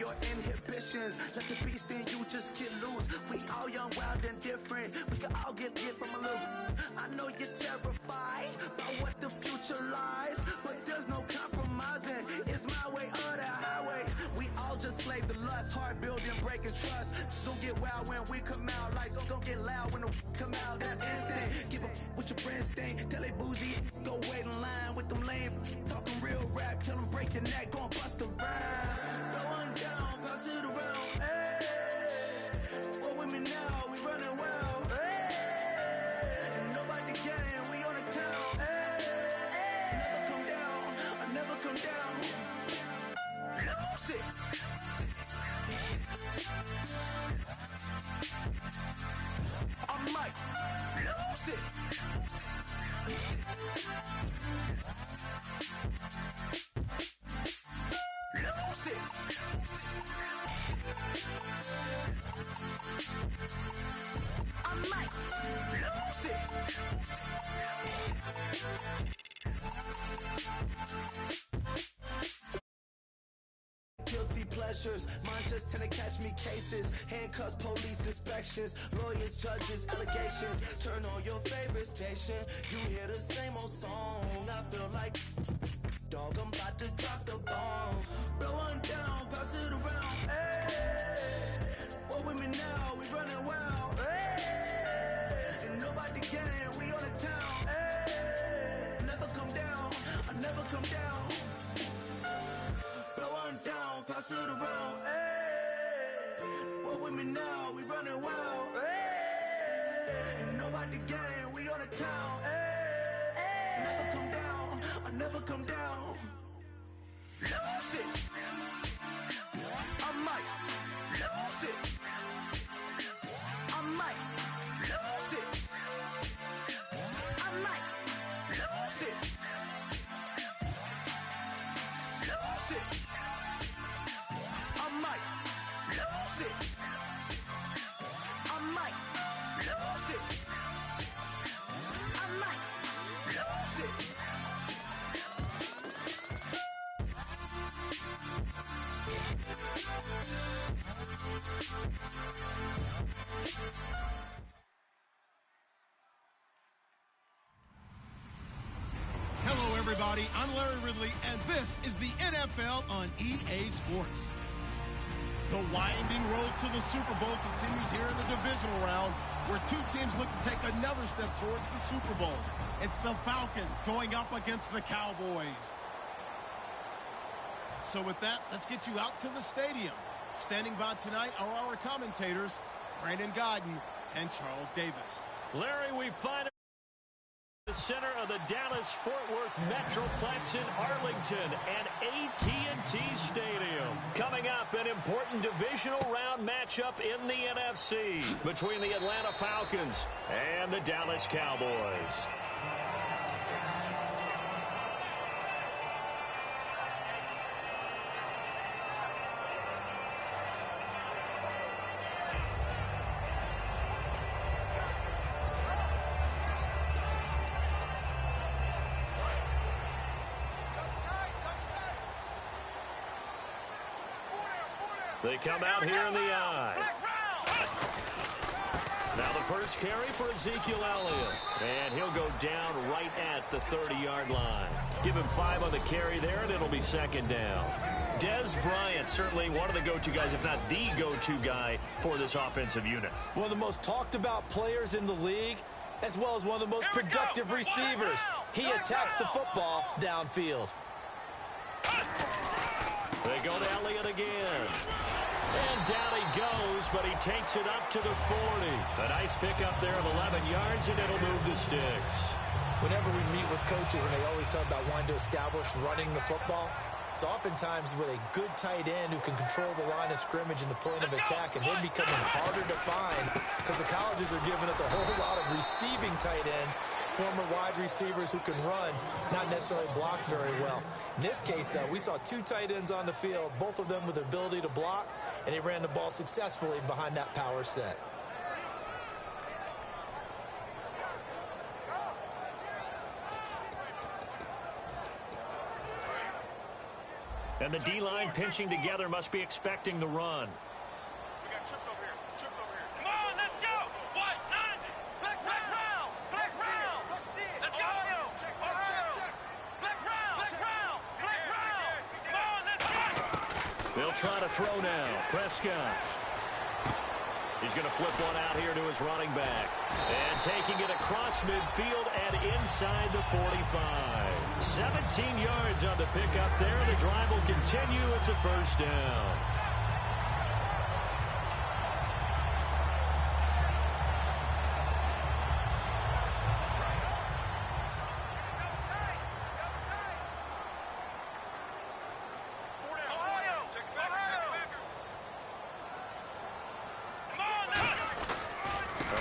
your inhibitions. Let the beast in you just get loose. We all young, wild, and different. We can all get from a little. I know you're terrified about what the future lies, but there's no compromising. It's my way or the highway. We all just slave the lust, heart building, breaking trust. Don't get wild when we come out, like don't get loud when the come out. That's instant. Give up with your friends thing. Tell they bougie, go wait in line with them lame. Talking real rap, tell them break your neck, gon' bust a rhyme. Go on down, pass it around. Hey, what with me now? We running wild. Hey, and nobody getting, we on the town. Hey, never come down, I never come down. Lose it. I might lose it. Lose it. I might lose it. Guilty pleasures, mine just tend to catch me cases. Handcuffs, police inspections, lawyers, judges, allegations. Turn on your favorite station, you hear the same old song. I feel like, dog, I'm about to drop the bomb. Blow one down, pass it around. Hey, what with me now? We running wild. Hey, and nobody getting, we on the town. Hey, never come down, I never come down. Blow one down, pass it around. Hey, what with me now? We running wild. Hey, and nobody getting, we on the town. Hey, never come down, I never come down. Lose it. I might lose it. I might lose it. I might lose it. Lose it. I might lose it. I might lose it. I might lose it. Hello, everybody. I'm Larry Ridley, and this is the NFL on EA Sports. The winding road to the Super Bowl continues here in the divisional round, where two teams look to take another step towards the Super Bowl. It's the Falcons going up against the Cowboys. So with that, let's get you out to the stadium. Standing by tonight are our commentators, Brandon Godden and Charles Davis. Larry, we find the center of the Dallas-Fort Worth Metroplex in Arlington and AT&T Stadium. Coming up, an important divisional round matchup in the NFC between the Atlanta Falcons and the Dallas Cowboys. They come out here in the eye. Now the first carry for Ezekiel Elliott. And he'll go down right at the 30-yard line. Give him 5 on the carry there, and it'll be second down. Dez Bryant, certainly one of the go-to guys, if not the go-to guy for this offensive unit. One of the most talked about players in the league, as well as one of the most productive receivers. He attacks the football downfield. They go to Elliott again. And down he goes, but he takes it up to the 40. A nice pickup there of 11 yards, and it'll move the sticks. Whenever we meet with coaches, and they always talk about wanting to establish running the football, it's oftentimes with a good tight end who can control the line of scrimmage and the point of attack, and then becoming harder to find because the colleges are giving us a whole lot of receiving tight ends, former wide receivers who can run, not necessarily block very well. In this case, though, we saw 2 tight ends on the field, both of them with the ability to block, and he ran the ball successfully behind that power set. And the D-line pinching together must be expecting the run. We got trips over here. Trips over here. Come on, let's go. What? 90. Flex round. Flex round. Let's go. Check, check, check, check. Flex round. Flex round. Flex round. Come on, let's go. They'll try to throw now. Prescott. He's going to flip one out here to his running back. And taking it across midfield and inside the 45. 17 yards on the pickup there. The drive will continue. It's a first down.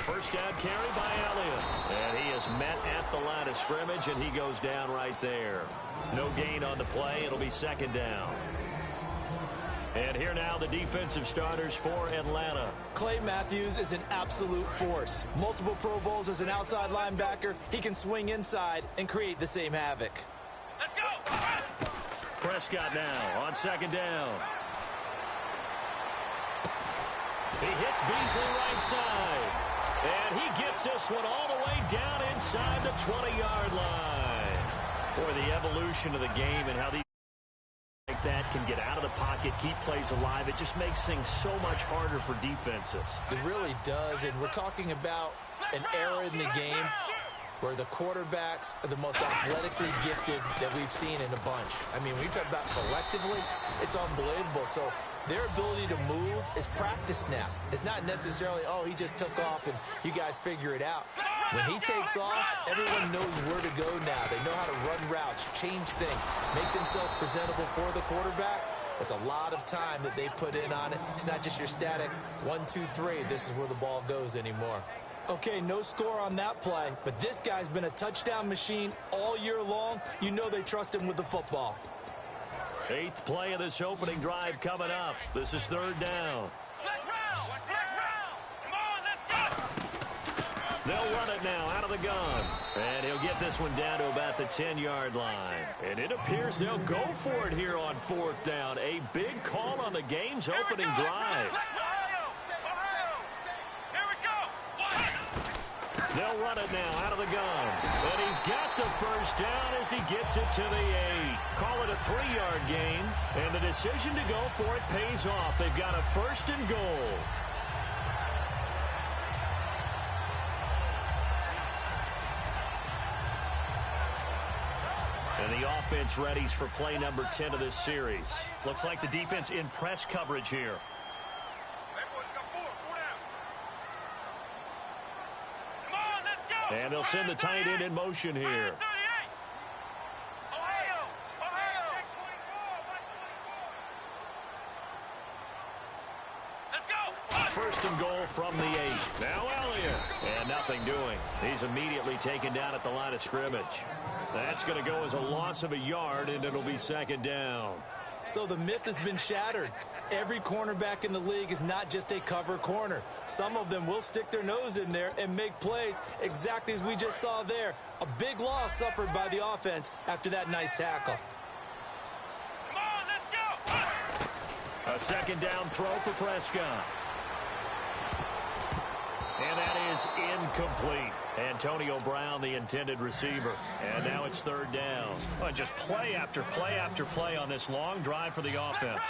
First down carry by Elliott. And he is met at the line of scrimmage, and he goes down right there. No gain on the play. It'll be second down. And here now the defensive starters for Atlanta. Clay Matthews is an absolute force. Multiple Pro Bowls as an outside linebacker. He can swing inside and create the same havoc. Let's go. Prescott now on second down. He hits Beasley right side. And he gets this one all the way down inside the 20-yard line. Boy, the evolution of the game and how these like that can get out of the pocket, keep plays alive. It just makes things so much harder for defenses. It really does, and we're talking about an era in the game where the quarterbacks are the most athletically gifted that we've seen in a bunch. I mean, when you talk about collectively, it's unbelievable. So their ability to move is practiced now. It's not necessarily, oh, he just took off and you guys figure it out. When he takes off, everyone knows where to go now. They know how to run routes, change things, make themselves presentable for the quarterback. It's a lot of time that they put in on it. It's not just your static 1, 2, 3. This is where the ball goes anymore. Okay, no score on that play, but this guy's been a touchdown machine all year long. You know they trust him with the football. 8th play of this opening drive coming up. This is third down. Come on, let's go. They'll run it now out of the gun. And he'll get this one down to about the 10-yard line. And it appears they'll go for it here on 4th down. A big call on the game's opening drive. They'll run it now out of the gun. And he's got the first down as he gets it to the 8. Call it a 3-yard gain. And the decision to go for it pays off. They've got a 1st and goal. And the offense readies for play number 10 of this series. Looks like the defense in press coverage here. And they'll send the tight end in motion here. First and goal from the 8. Now Elliott. And nothing doing. He's immediately taken down at the line of scrimmage. That's going to go as a loss of a yard, and it'll be second down. So the myth has been shattered. Every cornerback in the league is not just a cover corner. Some of them will stick their nose in there and make plays exactly as we just saw there. A big loss suffered by the offense after that nice tackle. Come on, let's go. A second down throw for Prescott. And that is incomplete. Antonio Brown, the intended receiver. And now it's third down. Oh, just play after play after play on this long drive for the offense.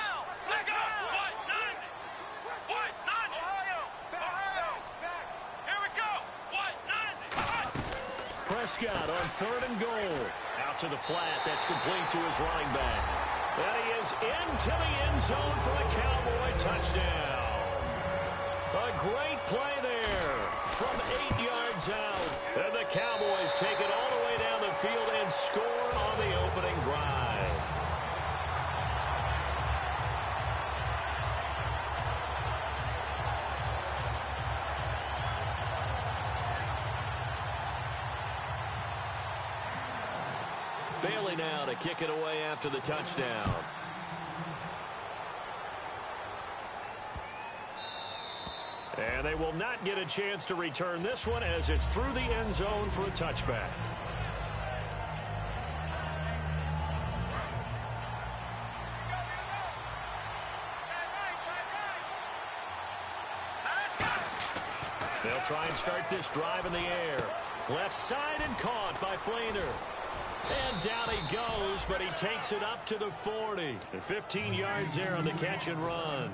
Prescott on 3rd and goal. Out to the flat. That's complete to his running back. And he is into the end zone for a Cowboy touchdown. A great play there from 8 yards out. And the Cowboys take it all the way down the field and score on the opening drive. Bailey now to kick it away after the touchdown. And they will not get a chance to return this one as it's through the end zone for a touchback. They'll try and start this drive in the air. Left side and caught by Flainer. And down he goes, but he takes it up to the 40. And 15 yards there on the catch and run.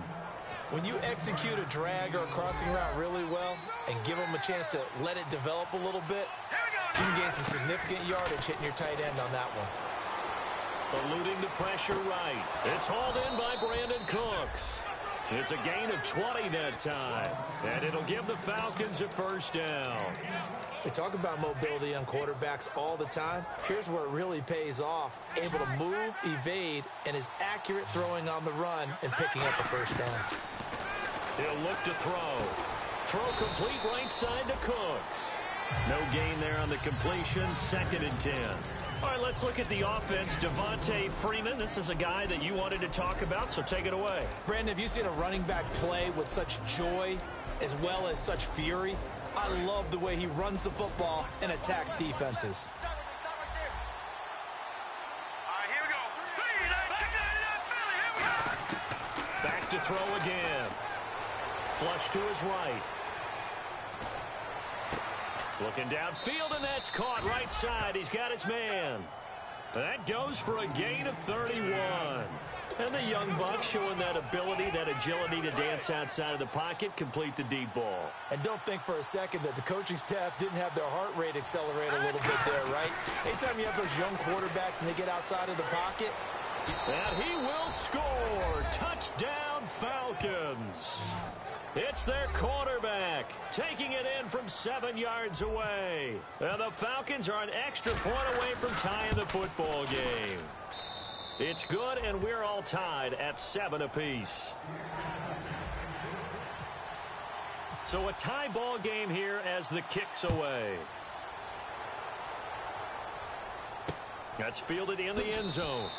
When you execute a drag or a crossing route really well and give them a chance to let it develop a little bit, you can gain some significant yardage hitting your tight end on that one. Eluding the pressure right. It's hauled in by Brandon Cooks. It's a gain of 20 that time. And it'll give the Falcons a first down. They talk about mobility on quarterbacks all the time. Here's where it really pays off. Able to move, evade, and is accurate throwing on the run and picking up a first down. He'll look to throw. Throw complete right side to Cooks. No gain there on the completion. 2nd and 10. All right, let's look at the offense. Devontae Freeman, this is a guy that you wanted to talk about, so take it away. Brandon, have you seen a running back play with such joy as well as such fury? I love the way he runs the football and attacks defenses. Back to throw again. Flush to his right. Looking downfield, and that's caught right side. He's got his man. That goes for a gain of 31. And the young buck showing that ability, that agility to dance outside of the pocket, complete the deep ball. And don't think for a second that the coaching staff didn't have their heart rate accelerate a little bit there, right? Anytime you have those young quarterbacks and they get outside of the pocket. And he will score. Touchdown, Falcons. It's their quarterback taking it in from 7 yards away. And the Falcons are an extra point away from tying the football game. It's good, and we're all tied at 7 apiece. So a tie ball game here as the kick's away. That's fielded in the end zone.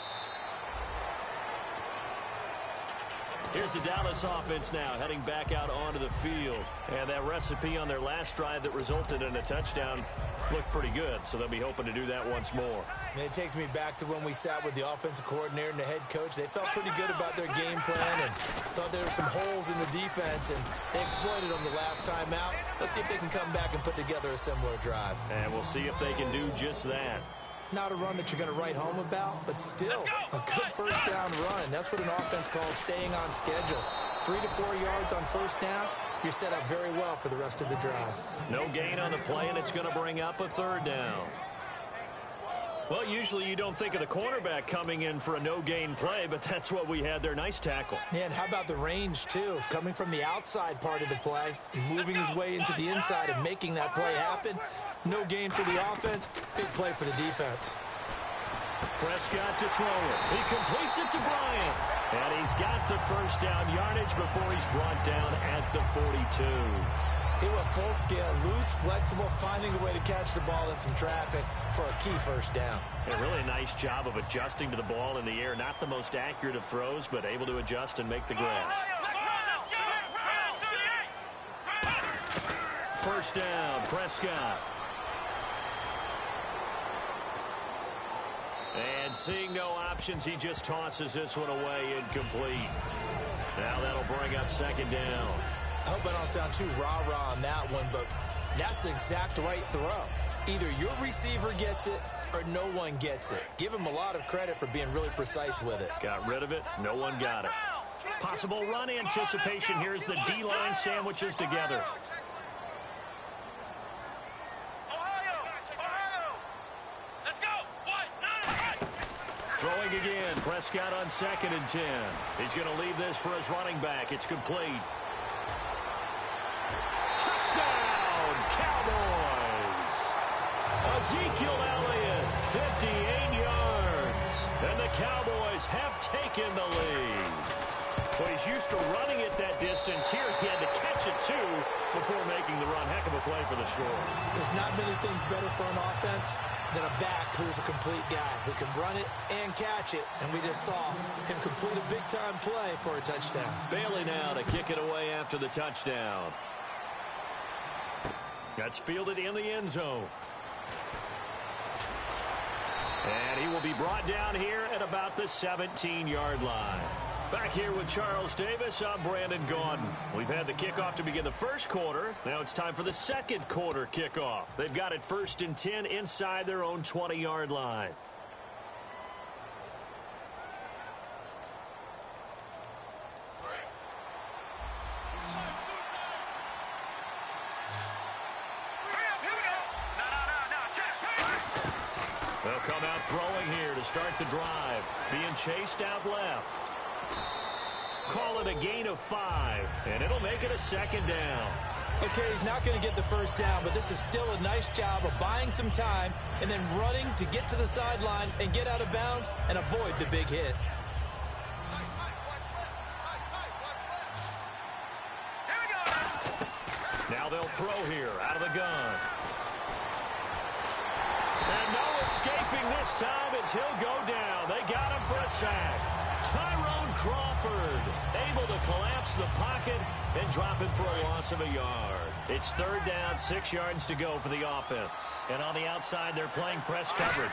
Here's the Dallas offense now heading back out onto the field. And that recipe on their last drive that resulted in a touchdown looked pretty good, so they'll be hoping to do that once more. And it takes me back to when we sat with the offensive coordinator and the head coach. They felt pretty good about their game plan and thought there were some holes in the defense, and they exploited them the last time out. Let's see if they can come back and put together a similar drive. And we'll see if they can do just that. Not a run that you're going to write home about, but still a good first down run. That's what an offense calls staying on schedule. 3 to 4 yards on first down, you're set up very well for the rest of the drive. No gain on the play, and it's going to bring up a 3rd down. Well, usually you don't think of the cornerback coming in for a no-gain play, but that's what we had there. Nice tackle. Yeah, and how about the range, too? Coming from the outside part of the play, moving his way into the inside and making that play happen. No gain for the offense, big play for the defense. Prescott to throw it. He completes it to Bryant. And he's got the first down yardage before he's brought down at the 42. He went full scale, loose, flexible, finding a way to catch the ball in some traffic for a key first down. A really nice job of adjusting to the ball in the air. Not the most accurate of throws, but able to adjust and make the grab. First down, Prescott. And seeing no options, he just tosses this one away incomplete. Now that'll bring up 2nd down. I hope I don't sound too rah-rah on that one, but that's the exact right throw. Either your receiver gets it or no one gets it. Give him a lot of credit for being really precise with it. Got rid of it. No one got it. Possible run anticipation. Here's the D-line sandwiches together. Throwing again. Prescott on 2nd and 10. He's going to leave this for his running back. It's complete. Touchdown, Cowboys. Ezekiel Elliott, 58 yards. And the Cowboys have taken the lead. Well, he's used to running it that distance. Here he had to catch it, too, before making the run. Heck of a play for the score. There's not many things better for an offense than a back who's a complete guy who can run it and catch it. And we just saw him complete a big-time play for a touchdown. Bailey now to kick it away after the touchdown. That's fielded in the end zone. And he will be brought down here at about the 17-yard line. Back here with Charles Davis, I'm Brandon Gaudin. We've had the kickoff to begin the first quarter. Now it's time for the second quarter kickoff. They've got it 1st and 10 inside their own 20-yard line. They'll come out throwing here to start the drive. Being chased out left. Call it a gain of 5, and it'll make it a 2nd down. Okay, he's not going to get the first down, but this is still a nice job of buying some time and then running to get to the sideline and get out of bounds and avoid the big hit. Now they'll throw here out of the gun. And no escaping this time as he'll go down. They got him for a sack. Tyrone Crawford able to collapse the pocket and drop it for a loss of a yard. It's 3rd down, 6 yards to go for the offense. And on the outside, they're playing press coverage.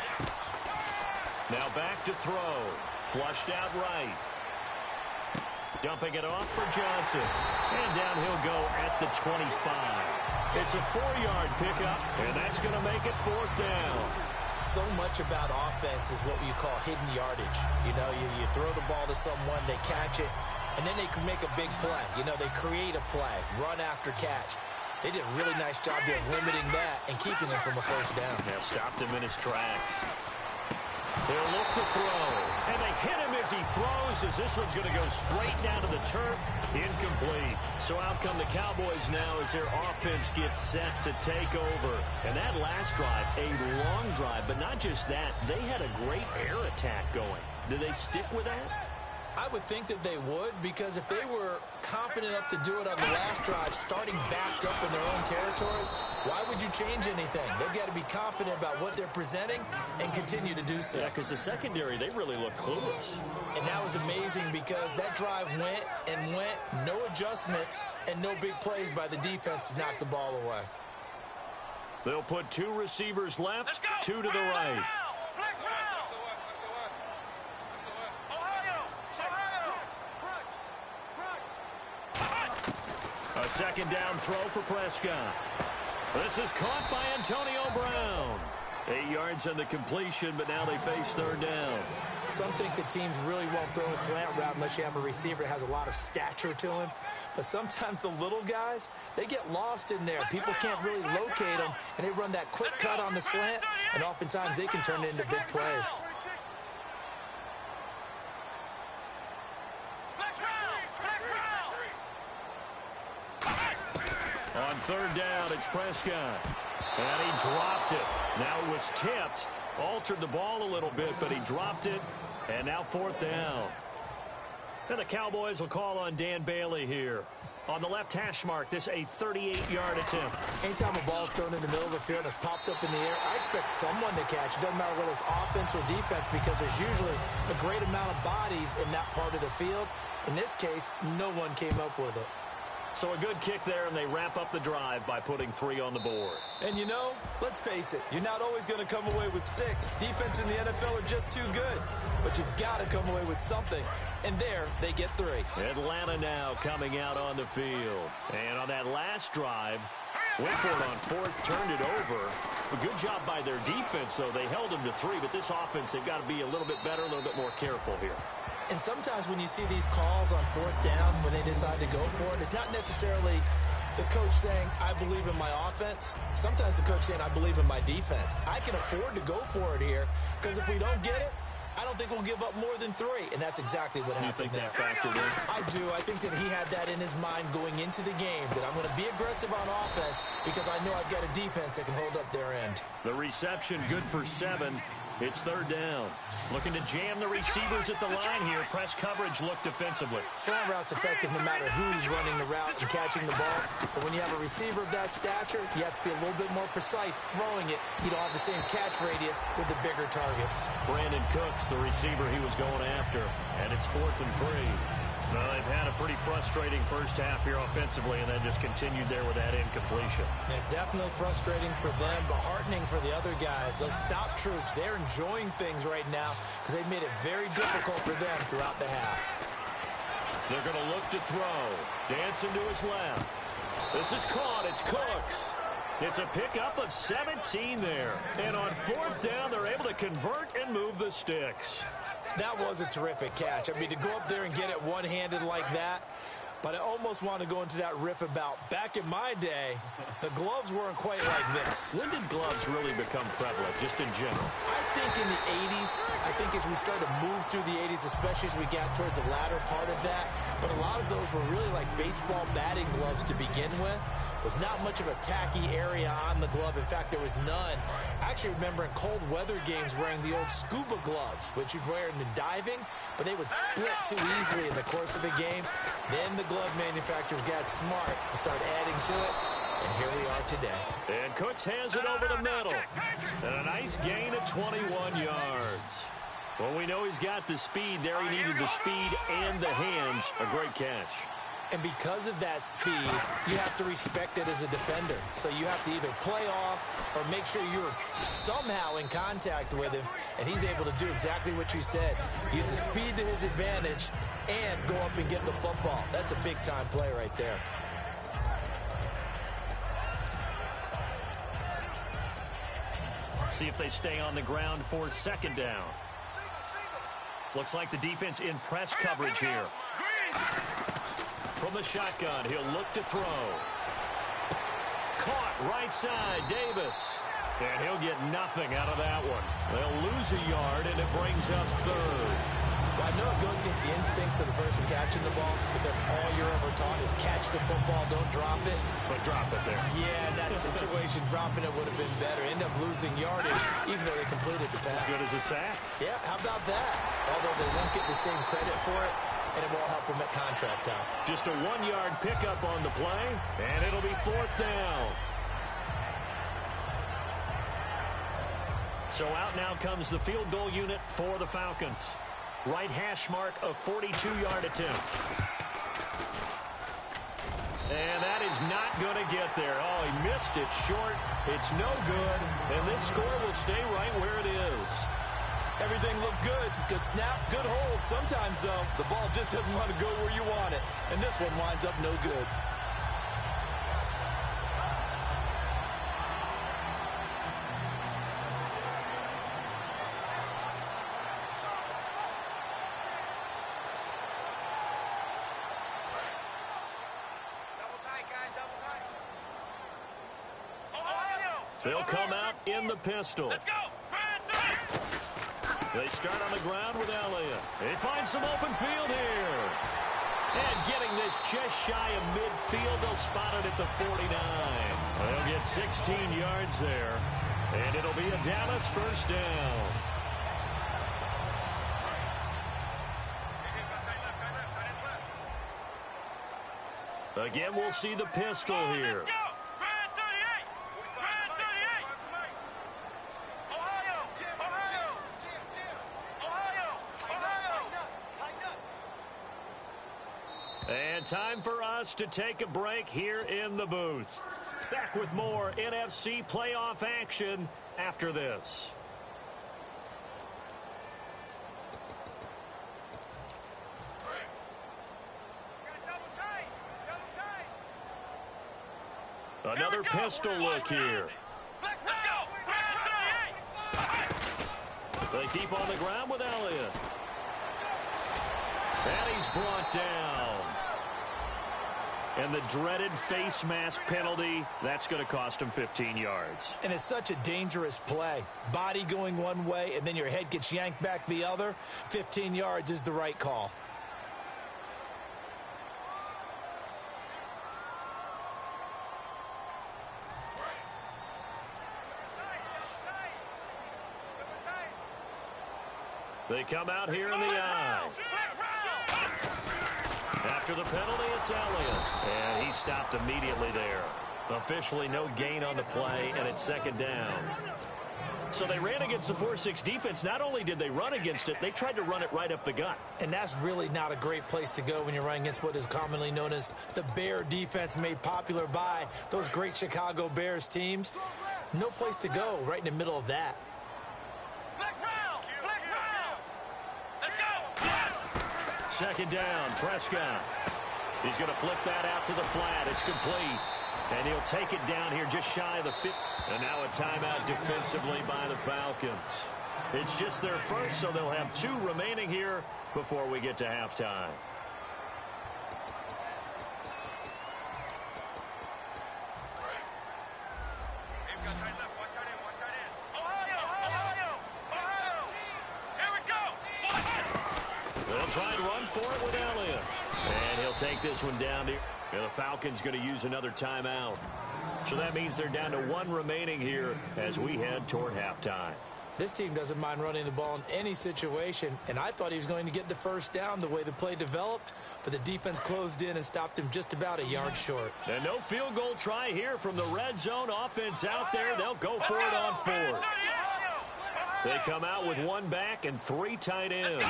Now back to throw. Flushed out right. Dumping it off for Johnson. And down he'll go at the 25. It's a 4-yard pickup, and that's going to make it 4th down. So much about offense is what you call hidden yardage. You know, you throw the ball to someone, they catch it, and then they can make a big play. You know, they create a play, run after catch. They did a really nice job here of limiting that and keeping him from a first down. Now stopped him in his tracks. They'll look to throw, and they hit him as he throws, as this one's going to go straight down to the turf. Incomplete. So out come the Cowboys now as their offense gets set to take over. And that last drive, a long drive, but not just that, they had a great air attack going. Do they stick with that? I would think that they would, because if they were confident enough to do it on the last drive, starting backed up in their own territory, why would you change anything? They've got to be confident about what they're presenting and continue to do so. Yeah, because the secondary, they really look clueless. And that was amazing because that drive went and went, no adjustments, and no big plays by the defense to knock the ball away. They'll put 2 receivers left, 2 to the right. A 2nd down throw for Prescott. This is caught by Antonio Brown. 8 yards on the completion, but now they face 3rd down. Some think the teams really won't throw a slant route unless you have a receiver that has a lot of stature to him. But sometimes the little guys, they get lost in there. People can't really locate them, and they run that quick cut on the slant, and oftentimes they can turn it into big plays. On 3rd down, it's Prescott. And he dropped it. Now it was tipped. Altered the ball a little bit, but he dropped it. And now 4th down. And the Cowboys will call on Dan Bailey here. On the left hash mark, this a 38-yard attempt. Anytime a ball's thrown in the middle of the field and it's popped up in the air, I expect someone to catch. It doesn't matter whether it's offense or defense, because there's usually a great amount of bodies in that part of the field. In this case, no one came up with it. So a good kick there, and they wrap up the drive by putting 3 on the board. And you know, let's face it, you're not always going to come away with 6. Defense in the NFL are just too good. But you've got to come away with something. And there, they get 3. Atlanta now coming out on the field. And on that last drive, went for it on 4th, turned it over. A good job by their defense, though. They held them to 3, but this offense, they've got to be a little bit better, a little bit more careful here. And sometimes when you see these calls on 4th down, when they decide to go for it, it's not necessarily the coach saying, I believe in my offense. Sometimes the coach saying, I believe in my defense. I can afford to go for it here, because if we don't get it, I don't think we'll give up more than 3. And that's exactly what happened there. You think that factored in? I do. I think that he had that in his mind going into the game, that I'm going to be aggressive on offense because I know I've got a defense that can hold up their end. The reception good for 7. It's 3rd down. Looking to jam the receivers at the line here. Press coverage look defensively. Slant route's effective no matter who's running the route and catching the ball. But when you have a receiver of that stature, you have to be a little bit more precise throwing it. You don't have the same catch radius with the bigger targets. Brandon Cooks, the receiver he was going after. And it's 4th and 3. Well, they've had a pretty frustrating first half here offensively, and then just continued there with that incompletion. Yeah, definitely frustrating for them, but heartening for the other guys. Those stop troops, they're enjoying things right now because they've made it very difficult for them throughout the half. They're going to look to throw. Dancing to his left. This is caught. It's Cooks. It's a pickup of 17 there. And on 4th down, they're able to convert and move the sticks. That was a terrific catch. I mean, to go up there and get it one-handed like that, but I almost want to go into that riff about back in my day, the gloves weren't quite like this. When did gloves really become prevalent, just in general? I think in the 80s. I think as we started to move through the 80s, especially as we got towards the latter part of that. But a lot of those were really like baseball batting gloves to begin with not much of a tacky area on the glove. In fact, there was none. I actually remember in cold weather games wearing the old scuba gloves, which you'd wear in the diving, but they would split too easily in the course of a game. Then the glove manufacturers got smart and started adding to it, and here we are today. And Cooks has it over the middle. And a nice gain of 21 yards. Well, we know he's got the speed there. He needed the speed and the hands. A great catch. And because of that speed, you have to respect it as a defender. So you have to either play off or make sure you're somehow in contact with him, and he's able to do exactly what you said. Use the speed to his advantage and go up and get the football. That's a big-time play right there. See if they stay on the ground for 2nd down. Looks like the defense in press coverage here. From the shotgun, he'll look to throw. Caught right side, Davis. And he'll get nothing out of that one. They'll lose a yard, and it brings up 3rd. Well, I know it goes against the instincts of the person catching the ball because all you're ever taught is catch the football, don't drop it. But drop it there. Yeah, in that situation, dropping it would have been better. End up losing yardage, even though they completed the pass. As good as a sack. Yeah, how about that? Although they won't get the same credit for it, and it won't help them at contract time. Just a 1-yard pickup on the play, and it'll be 4th down. So out now comes the field goal unit for the Falcons. Right hash mark, a 42-yard attempt. And that is not going to get there. Oh, he missed it short. It's no good, and this score will stay right where it is. Everything looked good. Good snap, good hold. Sometimes, though, the ball just doesn't want to go where you want it. And this one winds up no good. They'll come out in the pistol. Let's go. They start on the ground with Elliott. They find some open field here. And getting this just shy of midfield, they'll spot it at the 49. They'll get 16 yards there. And it'll be a Dallas 1st down. Again, we'll see the pistol here. And time for us to take a break here in the booth. Back with more NFC playoff action after this. Another pistol look here. They keep on the ground with Elliott. And he's brought down. And the dreaded face mask penalty, that's going to cost him 15 yards. And it's such a dangerous play. Body going one way, and then your head gets yanked back the other. 15 yards is the right call. They come out here in the eye. After the penalty, it's Elliott. And he stopped immediately there. Officially no gain on the play, and it's 2nd down. So they ran against the 4-6 defense. Not only did they run against it, they tried to run it right up the gut. And that's really not a great place to go when you're running against what is commonly known as the Bear defense, made popular by those great Chicago Bears teams. No place to go right in the middle of that. Second down, Prescott. He's going to flip that out to the flat. It's complete. And he'll take it down here just shy of the 50. And now a timeout defensively by the Falcons. It's just their first, so they'll have 2 remaining here before we get to halftime. They'll try and run for it with Elliott. And he'll take this one down here. And the Falcons going to use another timeout. So that means they're down to 1 remaining here as we head toward halftime. This team doesn't mind running the ball in any situation, and I thought he was going to get the first down the way the play developed, but the defense closed in and stopped him just about a yard short. And no field goal try here from the red zone offense out there. They'll go for it on 4th. They come out with 1 back and 3 tight ends.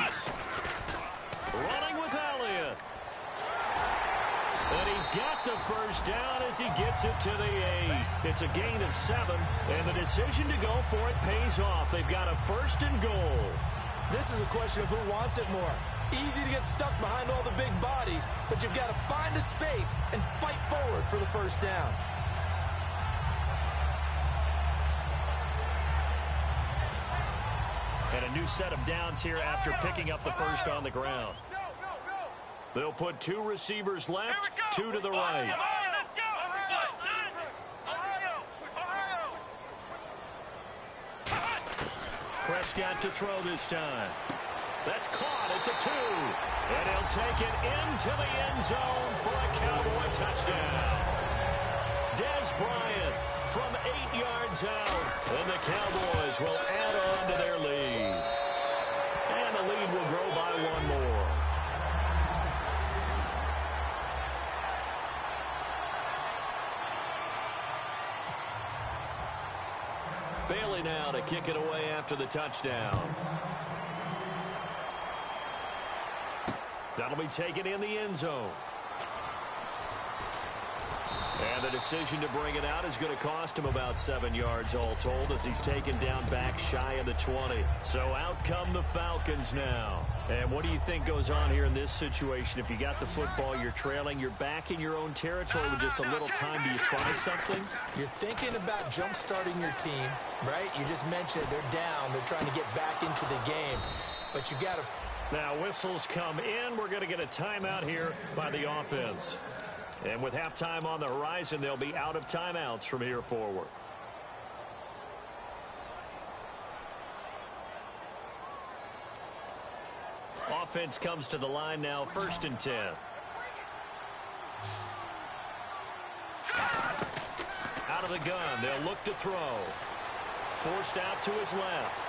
Running with Elliott. And he's got the first down as he gets it to the 8. It's a gain of 7, and the decision to go for it pays off. They've got a 1st and goal. This is a question of who wants it more. Easy to get stuck behind all the big bodies, but you've got to find a space and fight forward for the first down. And a new set of downs here after picking up the first on the ground. They'll put 2 receivers left, 2 to the right. Prescott to throw this time. That's caught at the 2. And he'll take it into the end zone for a Cowboy touchdown. Dez Bryant from 8 yards out. And the Cowboys will add on to their lead. And the lead will grow by 1 more. Bailey now to kick it away after the touchdown. That'll be taken in the end zone. And the decision to bring it out is going to cost him about 7 yards all told as he's taken down back shy of the 20. So out come the Falcons now. And what do you think goes on here in this situation? If you got the football, you're trailing, you're back in your own territory with just a little time. Do you try something? You're thinking about jump-starting your team, right? You just mentioned they're down. They're trying to get back into the game. But you got to... Now whistles come in. We're going to get a timeout here by the offense. And with halftime on the horizon, they'll be out of timeouts from here forward. Offense comes to the line now, 1st and 10. Out of the gun, they'll look to throw. Forced out to his left.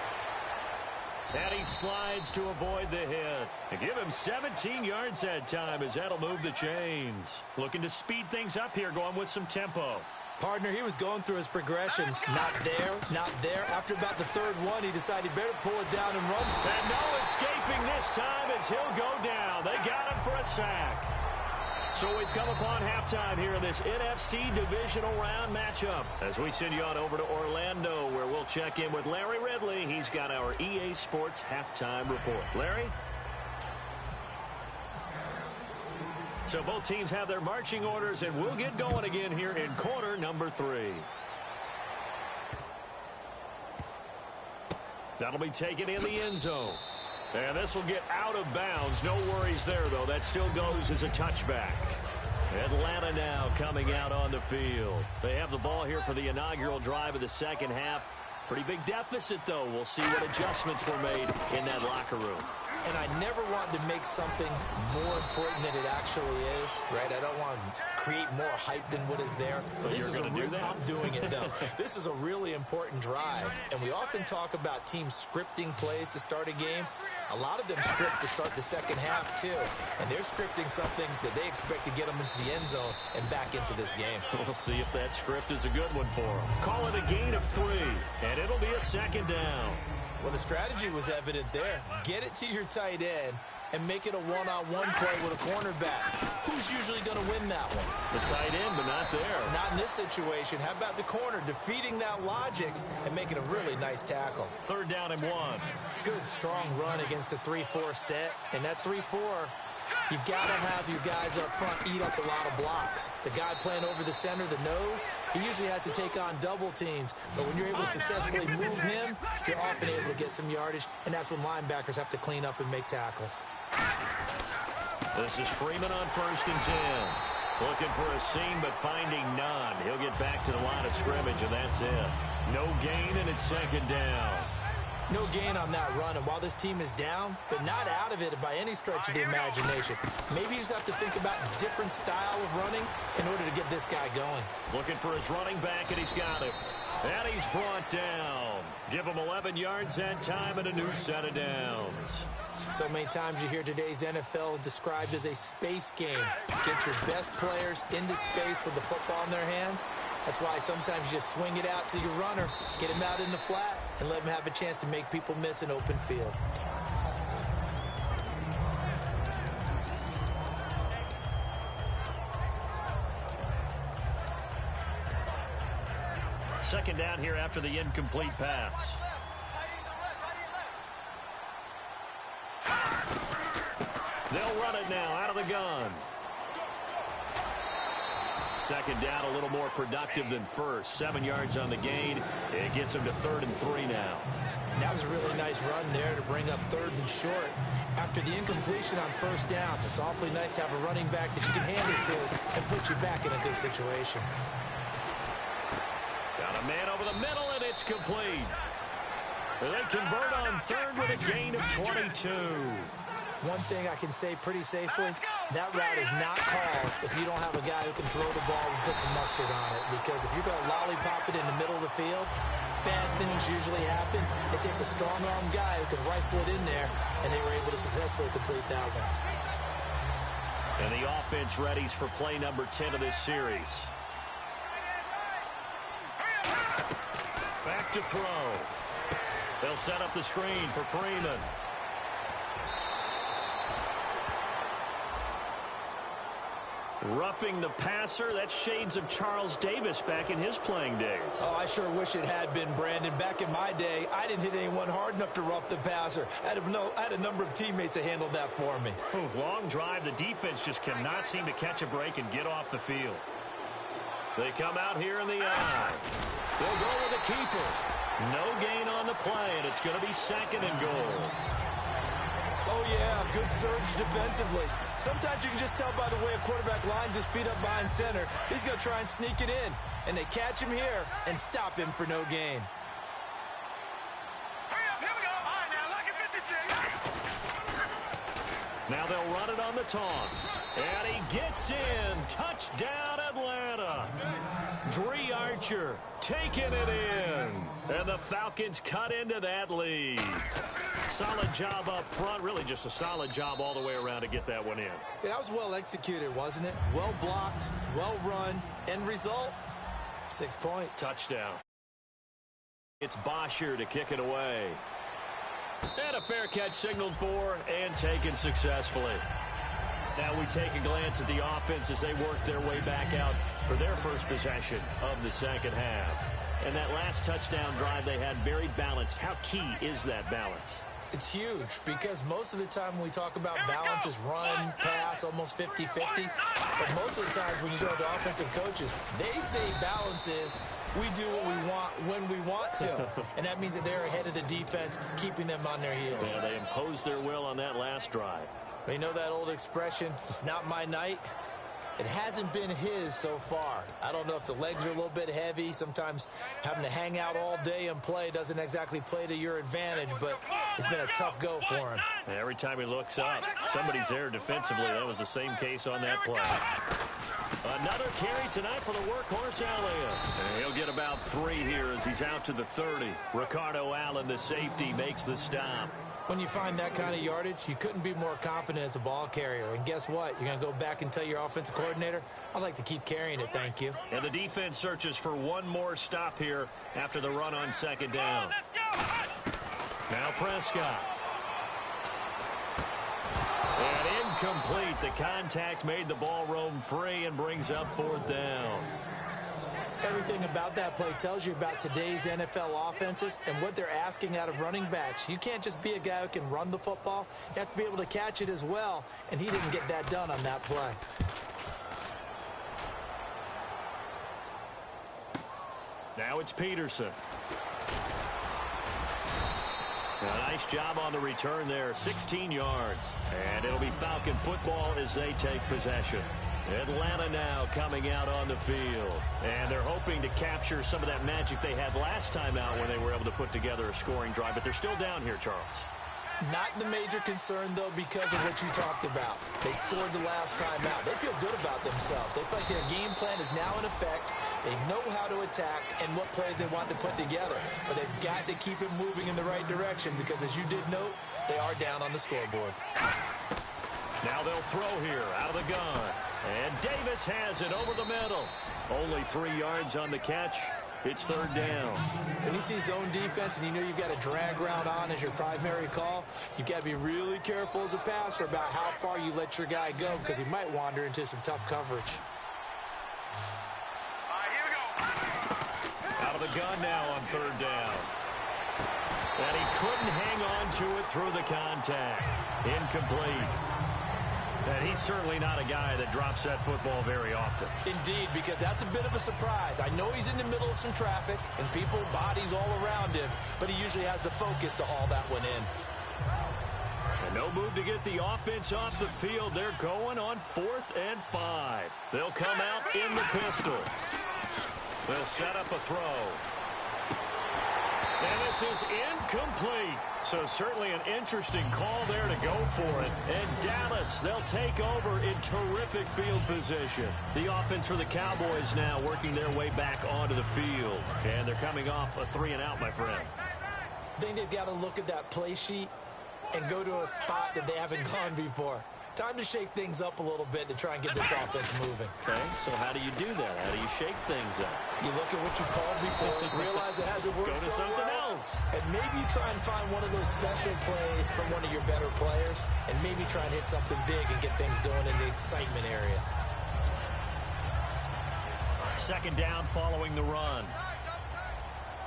And he slides to avoid the hit. And give him 17 yards that time as that'll move the chains. Looking to speed things up here, going with some tempo. Partner, he was going through his progressions. Not there, not there. After about the 3rd one, he decided better pull it down and run. And no escaping this time as he'll go down. They got him for a sack. So we've come upon halftime here in this NFC divisional round matchup as we send you on over to Orlando where we'll check in with Larry Ridley. He's got our EA Sports halftime report. Larry? So both teams have their marching orders, and we'll get going again here in quarter number 3. That'll be taken in the end zone. And this will get out of bounds. No worries there, though. That still goes as a touchback. Atlanta now coming out on the field. They have the ball here for the inaugural drive of the second half. Pretty big deficit, though. We'll see what adjustments were made in that locker room. And I never want to make something more important than it actually is, right? I don't want to create more hype than what is there. But this is going to do that? I'm doing it, though. This is a really important drive. And we often talk about teams scripting plays to start a game. A lot of them script to start the second half, too. And they're scripting something that they expect to get them into the end zone and back into this game. We'll see if that script is a good one for them. Call it a gain of 3, and it'll be a second down. Well, the strategy was evident there. Get it to your tight end and make it a one-on-one play with a cornerback. Who's usually going to win that one? The tight end, but not there. Not in this situation. How about the corner defeating that logic and making a really nice tackle? 3rd down and 1. Good, strong run against the 3-4 set. And that 3-4, You've got to have your guys up front eat up a lot of blocks. The guy playing over the center, the nose, he usually has to take on double teams. But when you're able to successfully move him, you're often able to get some yardage, and that's when linebackers have to clean up and make tackles. This is Freeman on 1st and 10. Looking for a seam, but finding none. He'll get back to the line of scrimmage, and that's it. No gain, and it's 2nd down. No gain on that run, and while this team is down, they're not out of it by any stretch of the imagination. Maybe you just have to think about a different style of running in order to get this guy going. Looking for his running back, and he's got it. And he's brought down. Give him 11 yards that time and a new set of downs. So many times you hear today's NFL described as a space game. Get your best players into space with the football in their hands. That's why sometimes you just swing it out to your runner, get him out in the flat, and let him have a chance to make people miss an open field. Second down here after the incomplete pass. They'll run it now out of the gun. Second down, a little more productive than first. 7 yards on the gain. It gets them to 3rd and 3 now. And that was a really nice run there to bring up 3rd and short. After the incompletion on 1st down, it's awfully nice to have a running back that you can hand it to and put you back in a good situation. Got a man over the middle, and it's complete. They convert on 3rd with a gain of 22. One thing I can say pretty safely, that route is not called if you don't have a guy who can throw the ball and put some mustard on it. Because if you're going to lollipop it in the middle of the field, bad things usually happen. It takes a strong-arm guy who can rifle it in there, and they were able to successfully complete that one. And the offense readies for play number 10 of this series. Back to throw. They'll set up the screen for Freeman. Roughing the passer. That's shades of Charles Davis back in his playing days. Oh, I sure wish it had been, Brandon. Back in my day, I didn't hit anyone hard enough to rough the passer. I had a number of teammates that handled that for me. Long drive. The defense just cannot seem to catch a break and get off the field. They come out here in the eye. They'll go with the keeper. No gain on the play, and it's going to be 2nd and goal. Oh, yeah, good surge defensively. Sometimes you can just tell by the way a quarterback lines his feet up behind center. He's going to try and sneak it in, and they catch him here and stop him for no gain. Here we go. All right, now, look at 56. Now they'll run it on the toss. And he gets in. Touchdown, Atlanta. Dree Archer taking it in. And the Falcons cut into that lead. Solid job up front. Really just a solid job all the way around to get that one in. Yeah, that was well executed, wasn't it? Well blocked, well run. End result, 6 points. Touchdown. It's Bosher to kick it away. And a fair catch signaled for and taken successfully. Now we take a glance at the offense as they work their way back out for their first possession of the second half. And that last touchdown drive they had very balanced. How key is that balance? It's huge because most of the time when we talk about balance is run, pass, almost 50-50. But most of the times when you go to offensive coaches, they say balance is we do what we want when we want to. And that means that they're ahead of the defense, keeping them on their heels. Yeah, they imposed their will on that last drive. You know that old expression, it's not my night? It hasn't been his so far. I don't know if the legs are a little bit heavy. Sometimes having to hang out all day and play doesn't exactly play to your advantage, but it's been a tough go for him. Every time he looks up, somebody's there defensively. That was the same case on that play. Another carry tonight for the workhorse Elliott. And he'll get about 3 here as he's out to the 30. Ricardo Allen, the safety, makes the stop. When you find that kind of yardage, you couldn't be more confident as a ball carrier. And guess what? You're going to go back and tell your offensive coordinator, I'd like to keep carrying it, thank you. And the defense searches for one more stop here after the run on second down. Now Prescott. And incomplete. The contact made the ball roam free and brings up 4th down. Everything about that play tells you about today's NFL offenses and what they're asking out of running backs. You can't just be a guy who can run the football. You have to be able to catch it as well, and he didn't get that done on that play. Now it's Peterson. A nice job on the return there, 16 yards. And it'll be Falcon football as they take possession. Atlanta now coming out on the field. And they're hoping to capture some of that magic they had last time out when they were able to put together a scoring drive. But they're still down here, Charles. Not the major concern, though, because of what you talked about. They scored the last time out. They feel good about themselves. They feel like their game plan is now in effect. They know how to attack and what plays they want to put together. But they've got to keep it moving in the right direction because, as you did note, they are down on the scoreboard. Now they'll throw here out of the gun. And Davis has it over the middle. Only 3 yards on the catch. It's third down. When you see zone defense and you know you've got a drag route on as your primary call, you've got to be really careful as a passer about how far you let your guy go because he might wander into some tough coverage. Here we go. Out of the gun now on third down. And he couldn't hang on to it through the contact. Incomplete. And he's certainly not a guy that drops that football very often. Indeed, because that's a bit of a surprise. I know he's in the middle of some traffic and people, bodies all around him, but he usually has the focus to haul that one in. And no move to get the offense off the field. They're going on 4th and 5. They'll come out in the pistol. They'll set up a throw. And this is incomplete. So certainly an interesting call there to go for it. And Dallas, they'll take over in terrific field position. The offense for the Cowboys now working their way back onto the field. And they're coming off a 3-and-out, my friend. I think they've got to look at that play sheet and go to a spot that they haven't gone before. Time to shake things up a little bit to try and get this offense moving. Okay, so how do you do that? How do you shake things up? You look at what you called before, realize it hasn't worked. Go to something else. And maybe you try and find one of those special plays from one of your better players, and maybe try and hit something big and get things going in the excitement area. Second down following the run.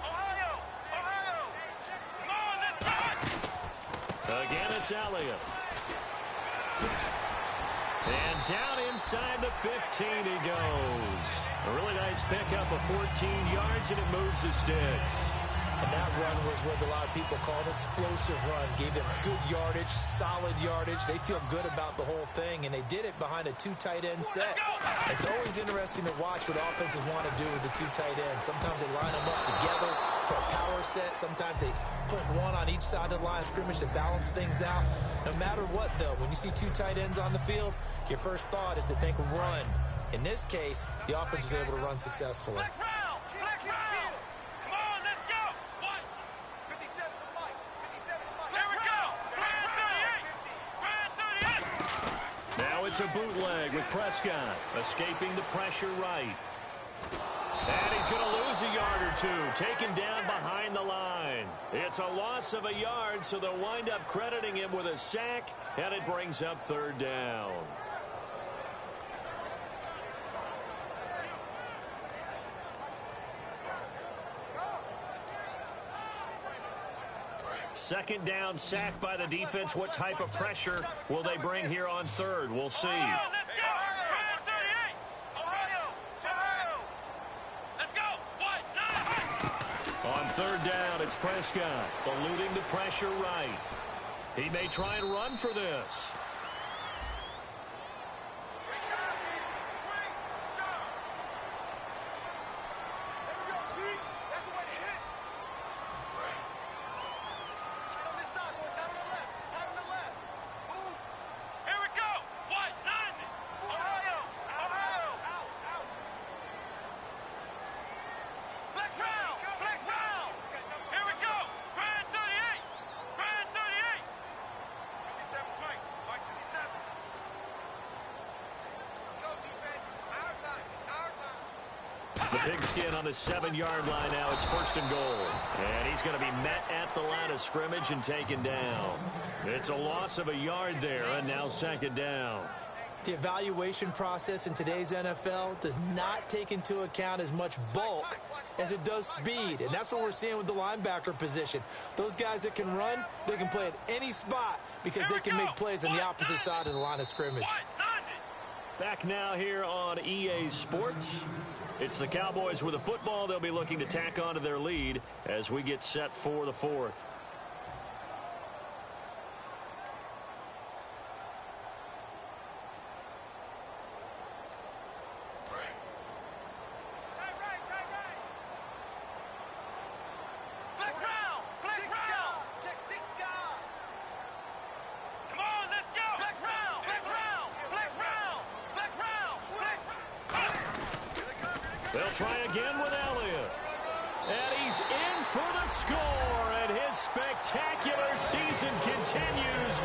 Ohio! Come on, let's go! Again, it's Elliott. And down inside the 15 he goes. A really nice pickup of 14 yards, and it moves the sticks. And that run was what a lot of people call an explosive run. Gave them good yardage, solid yardage. They feel good about the whole thing, and they did it behind a 2 tight end set. It's always interesting to watch what offenses want to do with the 2 tight ends. Sometimes they line them up together for a power set. Sometimes they put one on each side of the line of scrimmage to balance things out. No matter what, though, when you see 2 tight ends on the field, your first thought is to think run. In this case, the offense was able to run successfully. Flex round! Flex round! Come on, let's go! 57 to Mike. 57 to Mike. Here we go! Grand 38! Grand 38! Now it's a bootleg with Prescott, escaping the pressure right. And he's going to lose a yard or 2, taken down behind the line. It's a loss of a yard, so they'll wind up crediting him with a sack, and it brings up third down. Second down, sack by the defense. What type of pressure will they bring here on third? We'll see. Let's go! Grand 38! Ohio! Let's go! 1, 9! On third down, it's Prescott, eluding the pressure right. He may try and run for this. The pigskin on the 7-yard line now. It's 1st and goal. And he's going to be met at the line of scrimmage and taken down. It's a loss of a yard there, and now 2nd down. The evaluation process in today's NFL does not take into account as much bulk as it does speed, and that's what we're seeing with the linebacker position. Those guys that can run, they can play at any spot because they can make plays on the opposite side of the line of scrimmage. Back now here on EA Sports. It's the Cowboys with the football. They'll be looking to tack on to their lead as we get set for the fourth. They'll try again with Elliott. And he's in for the score. And his spectacular season continues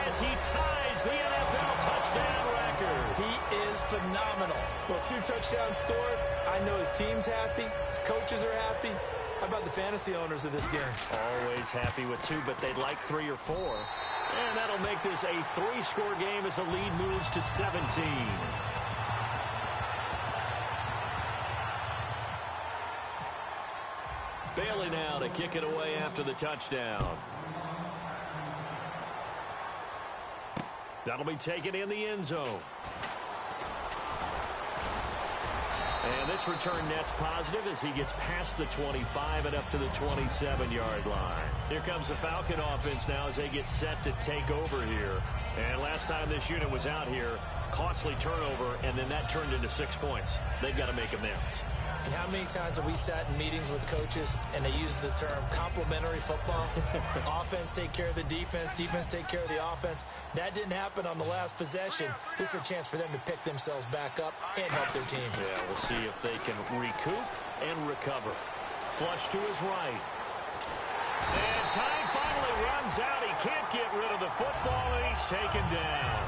as he ties the NFL touchdown record. He is phenomenal. Well, 2 touchdowns scored. I know his team's happy. His coaches are happy. How about the fantasy owners of this game? Always happy with 2, but they'd like 3 or 4. And that'll make this a 3-score game as the lead moves to 17. Bailey now to kick it away after the touchdown. That'll be taken in the end zone. And this return net's positive as he gets past the 25 and up to the 27-yard line. Here comes the Falcon offense now as they get set to take over here. And last time this unit was out here, costly turnover, and then that turned into 6 points. They've got to make amends. And how many times have we sat in meetings with coaches and they use the term complementary football? Offense take care of the defense, defense take care of the offense. That didn't happen on the last possession. This is a chance for them to pick themselves back up and help their team. Yeah, we'll see if they can recoup and recover. Flush to his right. And time finally runs out. He can't get rid of the football, and he's taken down.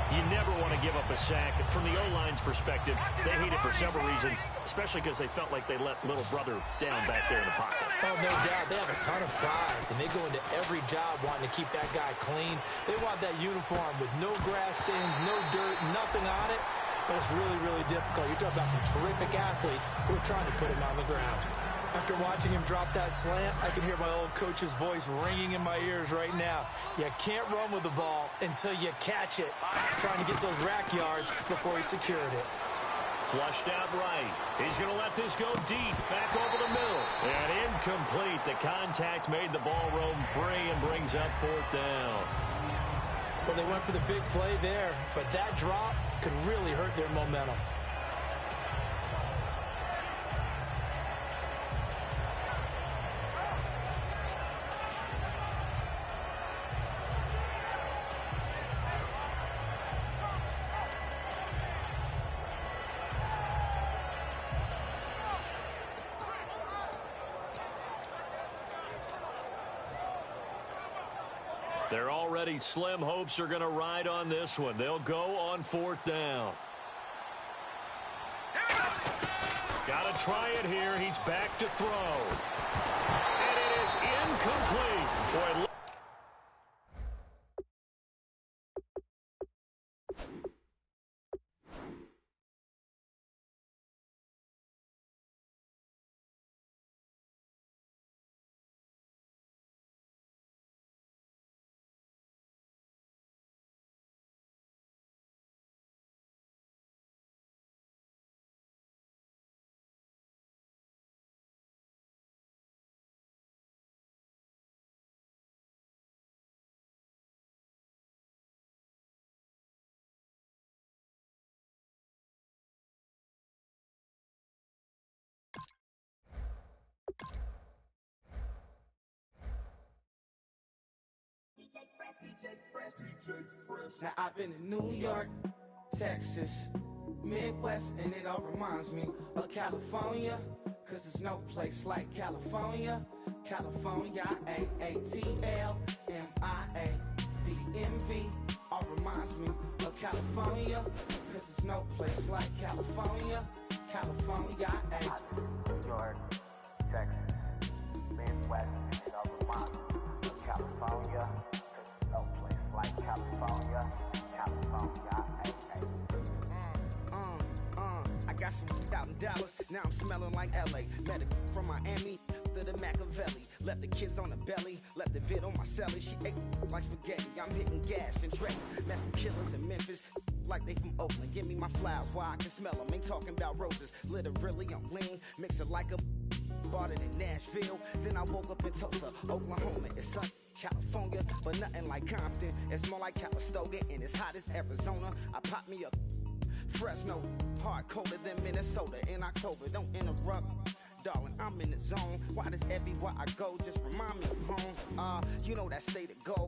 You never want to give up a sack. From the O-line's perspective, they hate it for several reasons, especially because they felt like they let little brother down back there in the pocket. Oh, no doubt. They have a ton of pride, and they go into every job wanting to keep that guy clean. They want that uniform with no grass stains, no dirt, nothing on it. But it's really, really difficult. You're talking about some terrific athletes who are trying to put him on the ground. After watching him drop that slant, I can hear my old coach's voice ringing in my ears right now. You can't run with the ball until you catch it. Trying to get those rack yards before he secured it. Flushed out right. He's going to let this go deep, back over the middle. And incomplete. The contact made the ball roam free and brings up 4th down. Well, they went for the big play there, but that drop could really hurt their momentum. Their already slim hopes are going to ride on this one. They'll go on 4th down. Got to try it here. He's back to throw. And it is incomplete. Boy, Now I've been in New York, Texas, Midwest, and it all reminds me of California, cause there's no place like California. California, A-A-T-L-M-I-A-D-M-V, all reminds me of California, cause there's no place like California. California, New York, Texas, Midwest, and it all reminds me of California, cause there's no place like California. California, got some out in Dallas, now I'm smelling like LA. Met it from Miami to the Machiavelli. Left the kids on the belly, left the vid on my celly. She ate like spaghetti, I'm hitting gas and Drake. Met some killers in Memphis, like they from Oakland. Give me my flowers while I can smell them. Ain't talking about roses, literally on lean. Mix it like a bought it in Nashville. Then I woke up in Tulsa, Oklahoma. It's sunny, California, but nothing like Compton. It's more like Calistoga, and it's hot as Arizona. I pop me a Fresno, hard colder than Minnesota in October. Don't interrupt, darling, I'm in the zone. Why does everywhere I go just remind me of home? You know that state of gold.